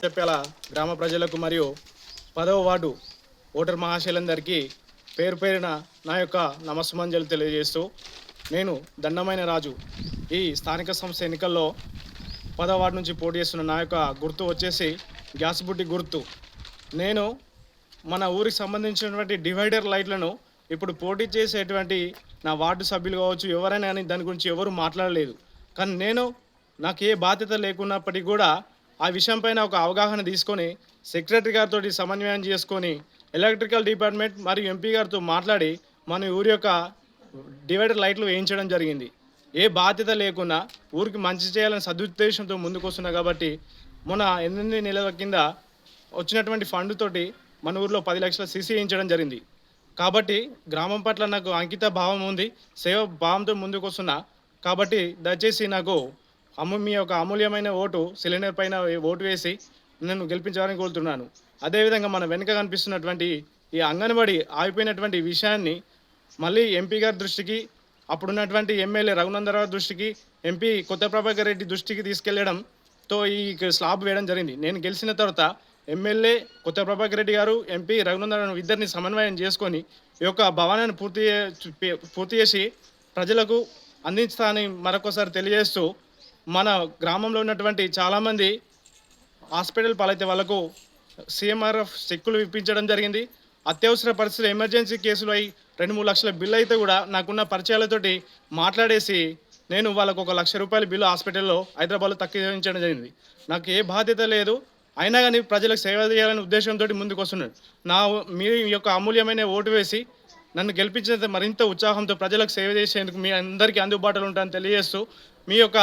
చెప్పేలా గ్రామ ప్రజలకు మరియు 10వ వార్డు ఓటర్ మహాశయులందరికీ పేరు పేరున నా యొక్క నమస్సుమంజలు తెలియజేస్తూ నేను దండమైన రాజు ఈ స్థానిక సంస్థ ఎన్నికల్లో 10వ వార్డు నుంచి పోటీ చేస్తున్న నా యొక్క గుర్తు వచ్చేసి గ్యాస్ బుడ్డి గుర్తు. నేను మన ఊరికి సంబంధించినటువంటి డివైడర్ లైట్లను ఇప్పుడు పోటీ చేసేటువంటి నా వార్డు సభ్యులు కావచ్చు ఎవరైనా కానీ దాని గురించి ఎవరు మాట్లాడలేదు. కానీ నాకు ఏ బాధ్యత లేకున్నప్పటికీ కూడా ఆ విషయం పైన ఒక అవగాహన తీసుకొని సెక్రటరీ గారితో సమన్వయం చేసుకొని ఎలక్ట్రికల్ డిపార్ట్మెంట్ మరియు ఎంపీ గారితో మాట్లాడి మన ఊరి యొక్క డివైడర్ లైట్లు వేయించడం జరిగింది. ఏ బాధ్యత లేకుండా ఊరికి మంచి చేయాలని సదుద్దేశంతో ముందుకు వస్తున్నా కాబట్టి మొన్న 8 నెలల కింద వచ్చినటువంటి ఫండ్ తోటి మన ఊరిలో 10 లక్షల సీసీ వేయించడం జరిగింది. కాబట్టి గ్రామం పట్ల నాకు అంకిత భావం ఉంది, సేవ భావంతో ముందుకు వస్తున్నా. కాబట్టి దయచేసి నాకు మీ యొక్క అమూల్యమైన ఓటు సిలిండర్ పైన ఓటు వేసి నన్ను గెలిపించాలని కోరుతున్నాను. అదేవిధంగా మన వెనుక కనిపిస్తున్నటువంటి ఈ అంగన్వాడీ ఆగిపోయినటువంటి విషయాన్ని మళ్ళీ ఎంపీ గారి దృష్టికి, అప్పుడున్నటువంటి ఎమ్మెల్యే రఘునందరావు దృష్టికి, ఎంపీ కొత్త ప్రభాకర్ రెడ్డి దృష్టికి తీసుకెళ్లడంతో ఈ స్లాబ్ వేయడం జరిగింది. నేను గెలిచిన తర్వాత ఎమ్మెల్యే కొత్త ప్రభాకర్ రెడ్డి గారు, ఎంపీ రఘునందరావు ఇద్దరిని సమన్వయం చేసుకొని ఈ యొక్క భవనాన్ని పూర్తి చేసి ప్రజలకు అందిస్తానని మరొకసారి తెలియజేస్తూ, మన గ్రామంలో ఉన్నటువంటి చాలామంది హాస్పిటల్ పాలైతే వాళ్ళకు సీఎంఆర్ఎఫ్ చెక్కులు ఇప్పించడం జరిగింది. అత్యవసర పరిస్థితులు ఎమర్జెన్సీ కేసులు అయి 2-3 లక్షల బిల్లు అయితే కూడా నాకున్న పరిచయాలతోటి మాట్లాడేసి నేను వాళ్ళకు ₹1,00,000 బిల్లు హాస్పిటల్లో హైదరాబాద్లో తగ్గించడం జరిగింది. నాకు ఏ బాధ్యత లేదు, అయినా కానీ ప్రజలకు సేవ చేయాలనే ఉద్దేశంతో ముందుకు వస్తున్నాను. మీ యొక్క అమూల్యమైన ఓటు వేసి నన్ను గెలిపించినంత మరింత ఉత్సాహంతో ప్రజలకు సేవ చేసేందుకు మీ అందరికీ అందుబాటులో ఉంటానని తెలియజేస్తూ, మీ యొక్క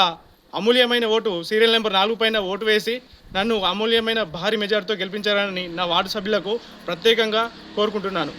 అమూల్యమైన ఓటు సీరియల్ నెంబర్ 4 పైన ఓటు వేసి నన్ను అమూల్యమైన భారీ మెజార్టీతో గెలిపించాలని నా వార్డు సభ్యులకు ప్రత్యేకంగా కోరుకుంటున్నాను.